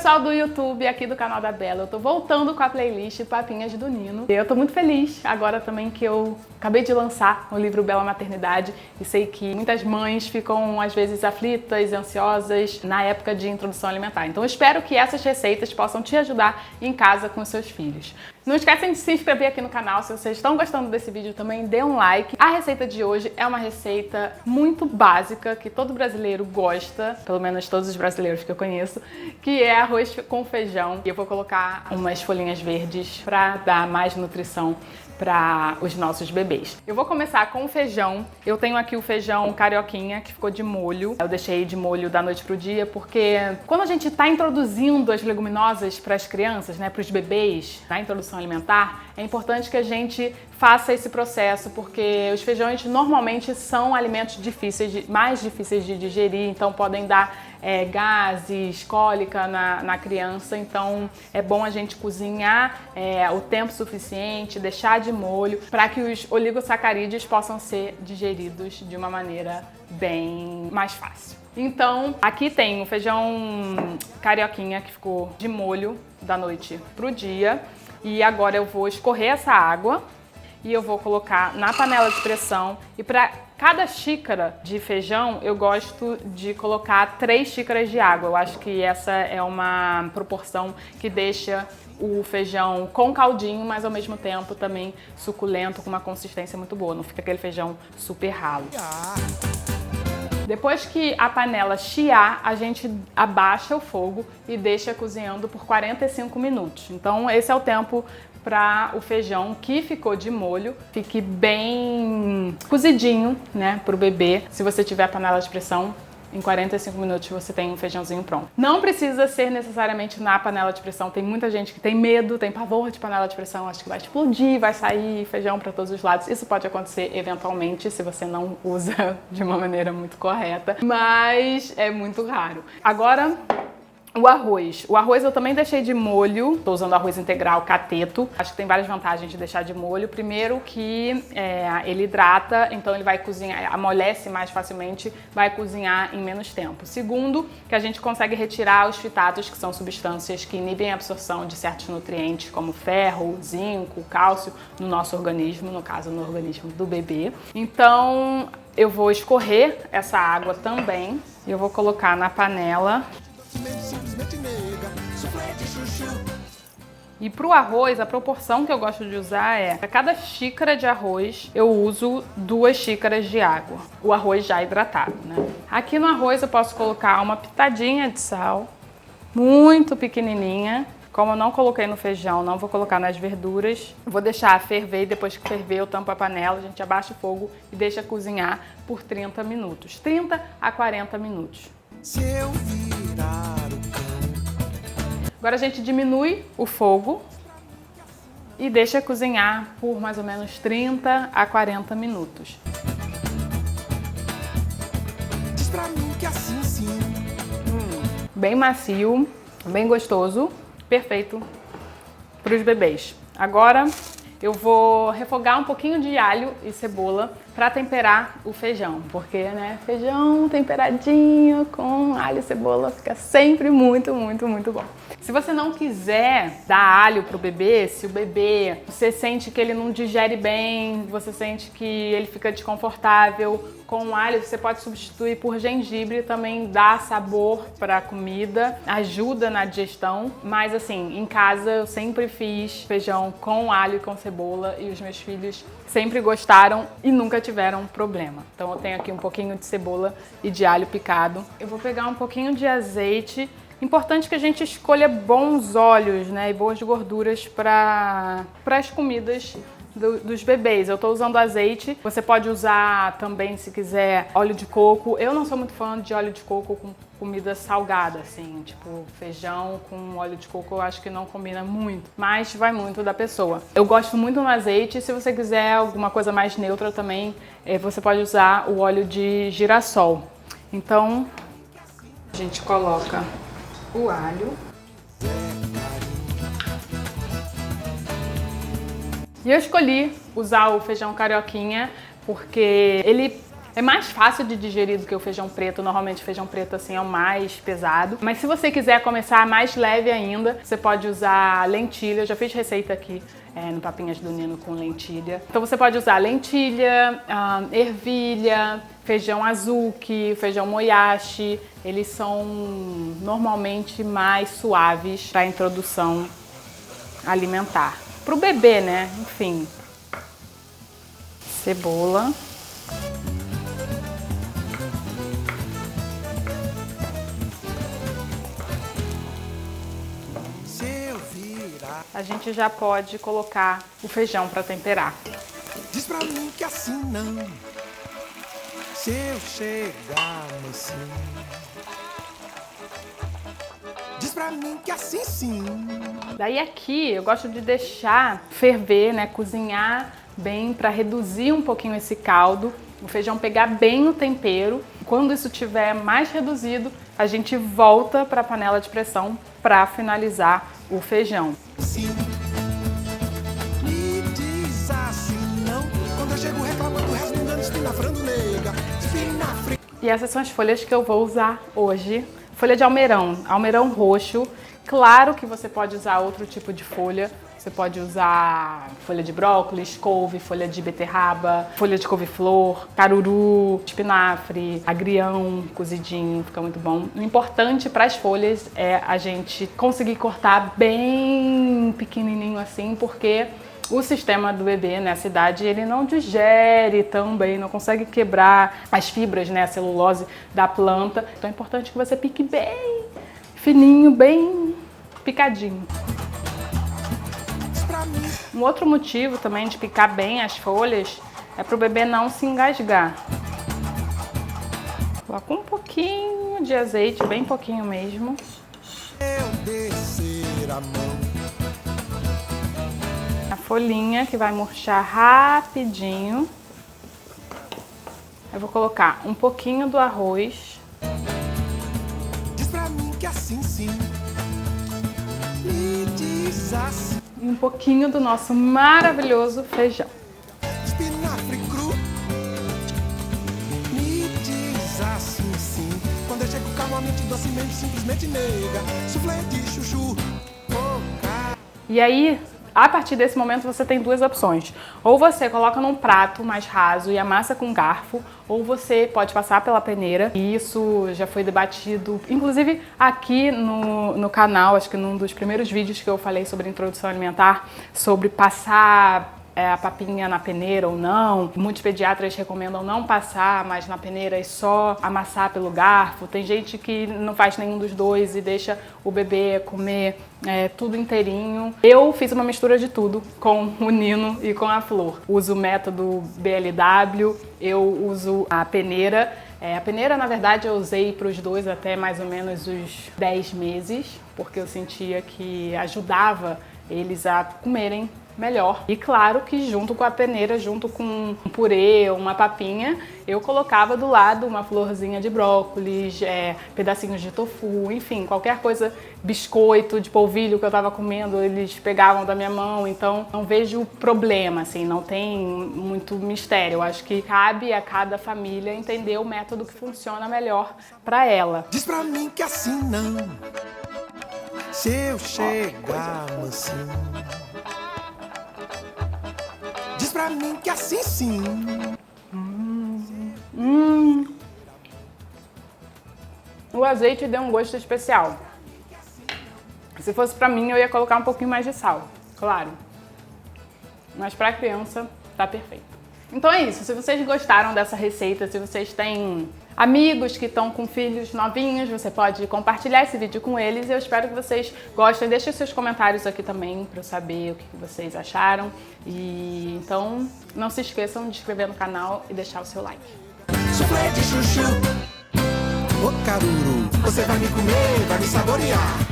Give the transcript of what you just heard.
pessoal do YouTube, aqui do canal da Bela, eu tô voltando com a playlist Papinhas do Nino. Eu tô muito feliz agora também que eu acabei de lançar o livro Bela Maternidade e sei que muitas mães ficam às vezes aflitas, ansiosas na época de introdução alimentar. Então eu espero que essas receitas possam te ajudar em casa com os seus filhos. Não esquecem de se inscrever aqui no canal, se vocês estão gostando desse vídeo também dê um like. A receita de hoje é uma receita muito básica, que todo brasileiro gosta, pelo menos todos os brasileiros que eu conheço, que é arroz com feijão. E eu vou colocar umas folhinhas verdes para dar mais nutrição para os nossos bebês. Eu vou começar com o feijão. Eu tenho aqui o feijão carioquinha, que ficou de molho. Eu deixei de molho da noite pro dia, porque quando a gente está introduzindo as leguminosas para as crianças, né, para os bebês, na introdução alimentar, é importante que a gente faça esse processo, porque os feijões normalmente são alimentos mais difíceis de digerir, então podem dar gases, cólica na criança, então é bom a gente cozinhar o tempo suficiente, deixar de molho, para que os oligosacarídeos possam ser digeridos de uma maneira bem mais fácil. Então, aqui tem o feijão carioquinha que ficou de molho da noite pro dia, e agora eu vou escorrer essa água e eu vou colocar na panela de pressão. E para cada xícara de feijão, eu gosto de colocar 3 xícaras de água. Eu acho que essa é uma proporção que deixa o feijão com caldinho, mas ao mesmo tempo também suculento, com uma consistência muito boa. Não fica aquele feijão super ralo. Depois que a panela chiar, a gente abaixa o fogo e deixa cozinhando por 45 minutos. Então esse é o tempo para o feijão que ficou de molho fique bem cozidinho, né, para o bebê. Se você tiver panela de pressão, em 45 minutos você tem um feijãozinho pronto. Não precisa ser necessariamente na panela de pressão. Tem muita gente que tem medo, tem pavor de panela de pressão, acha que vai explodir, vai sair feijão para todos os lados. Isso pode acontecer eventualmente se você não usa de uma maneira muito correta, mas é muito raro. Agora, o arroz. O arroz eu também deixei de molho, tô usando arroz integral cateto. Acho que tem várias vantagens de deixar de molho. Primeiro que ele hidrata, então ele vai cozinhar, amolece mais facilmente, vai cozinhar em menos tempo. Segundo, que a gente consegue retirar os fitatos, que são substâncias que inibem a absorção de certos nutrientes, como ferro, zinco, cálcio, no nosso organismo, no caso no organismo do bebê. Então eu vou escorrer essa água também e eu vou colocar na panela. E para o arroz, a proporção que eu gosto de usar é, para cada xícara de arroz, eu uso 2 xícaras de água. O arroz já hidratado, né? Aqui no arroz eu posso colocar uma pitadinha de sal, muito pequenininha. Como eu não coloquei no feijão, não vou colocar nas verduras. Vou deixar ferver e depois que ferver eu tampo a panela, a gente abaixa o fogo e deixa cozinhar por 30 minutos. 30 a 40 minutos. Se eu virar o cão. Agora a gente diminui o fogo e deixa cozinhar por mais ou menos 30 a 40 minutos. Diz pra mim que assim sim. Bem macio, bem gostoso, perfeito para os bebês. Agora eu vou refogar um pouquinho de alho e cebola para temperar o feijão, porque, né, feijão temperadinho com alho e cebola fica sempre muito, muito, muito bom. Se você não quiser dar alho pro bebê, se o bebê, você sente que ele não digere bem, você sente que ele fica desconfortável, com alho você pode substituir por gengibre, também dá sabor para a comida, ajuda na digestão, mas assim, em casa eu sempre fiz feijão com alho e com cebola e os meus filhos sempre gostaram e nunca tiveram problema. Então eu tenho aqui um pouquinho de cebola e de alho picado. Eu vou pegar um pouquinho de azeite. Importante que a gente escolha bons óleos, né, e boas gorduras para as comidas dos bebês. Eu estou usando azeite, você pode usar também, se quiser, óleo de coco. Eu não sou muito fã de óleo de coco com comida salgada, assim, tipo feijão com óleo de coco, eu acho que não combina muito, mas vai muito da pessoa. Eu gosto muito no azeite, se você quiser alguma coisa mais neutra também, você pode usar o óleo de girassol. Então, a gente coloca o alho. E eu escolhi usar o feijão carioquinha porque ele É mais fácil de digerir do que o feijão preto. Normalmente o feijão preto assim é o mais pesado. Mas se você quiser começar mais leve ainda, você pode usar lentilha. Eu já fiz receita aqui no Papinhas do Nino com lentilha. Então você pode usar lentilha, ervilha, feijão azuki, feijão moyashi. Eles são normalmente mais suaves para a introdução alimentar. Pro bebê, né? Enfim. Cebola. A gente já pode colocar o feijão para temperar. Diz pra mim que assim não. Se eu chegar assim. Diz pra mim que assim sim. Daí aqui eu gosto de deixar ferver, né, cozinhar bem para reduzir um pouquinho esse caldo, o feijão pegar bem o tempero. Quando isso estiver mais reduzido, a gente volta para a panela de pressão para finalizar o feijão. Sim. Me diz assim não. Quando eu chego reclamando, resmungando, espinafrando, nega. Espinafre. E essas são as folhas que eu vou usar hoje. Folha de almeirão, almeirão roxo. Claro que você pode usar outro tipo de folha. Você pode usar folha de brócolis, couve, folha de beterraba, folha de couve-flor, caruru, espinafre, agrião cozidinho, fica muito bom. O importante para as folhas é a gente conseguir cortar bem pequenininho assim, porque o sistema do bebê nessa idade, ele não digere tão bem, não consegue quebrar as fibras, né, a celulose da planta. Então é importante que você pique bem fininho, bem picadinho. Um outro motivo também de picar bem as folhas é para o bebê não se engasgar. Coloca um pouquinho de azeite, bem pouquinho mesmo. Eu descer a mão. A folhinha que vai murchar rapidinho. Eu vou colocar um pouquinho do arroz. Diz pra mim que assim sim. Me diz assim. E um pouquinho do nosso maravilhoso feijão. Espinafre cru. Me diz assim sim. Quando eu chego calmamente, docemente, simplesmente nega. Soufflé de chuchu. E aí, a partir desse momento, você tem duas opções. Ou você coloca num prato mais raso e amassa com garfo, ou você pode passar pela peneira. E isso já foi debatido, inclusive aqui no canal, acho que num dos primeiros vídeos que eu falei sobre introdução alimentar, sobre passar a papinha na peneira ou não. Muitos pediatras recomendam não passar mais na peneira e só amassar pelo garfo. Tem gente que não faz nenhum dos dois e deixa o bebê comer tudo inteirinho. Eu fiz uma mistura de tudo com o Nino e com a Flor. Uso o método BLW, eu uso a peneira. A peneira, na verdade, eu usei para os dois até mais ou menos os 10 meses, porque eu sentia que ajudava eles a comerem melhor. E claro que junto com a peneira, junto com um purê ou uma papinha, eu colocava do lado uma florzinha de brócolis, pedacinhos de tofu, enfim, qualquer coisa, biscoito de polvilho que eu tava comendo, eles pegavam da minha mão. Então não vejo problema, assim, não tem muito mistério. Eu acho que cabe a cada família entender o método que funciona melhor para ela. Diz pra mim que assim não. Se eu chegar mansinho. Diz pra mim que assim sim. O azeite deu um gosto especial. Se fosse pra mim, eu ia colocar um pouquinho mais de sal, claro. Mas pra criança, tá perfeito. Então é isso, se vocês gostaram dessa receita, se vocês têm amigos que estão com filhos novinhos, você pode compartilhar esse vídeo com eles. Eu espero que vocês gostem. Deixem seus comentários aqui também para eu saber o que vocês acharam. E então não se esqueçam de se inscrever no canal e deixar o seu like. Soufflé de chuchu. Ô caruru, você vai me comer, vai me saborear.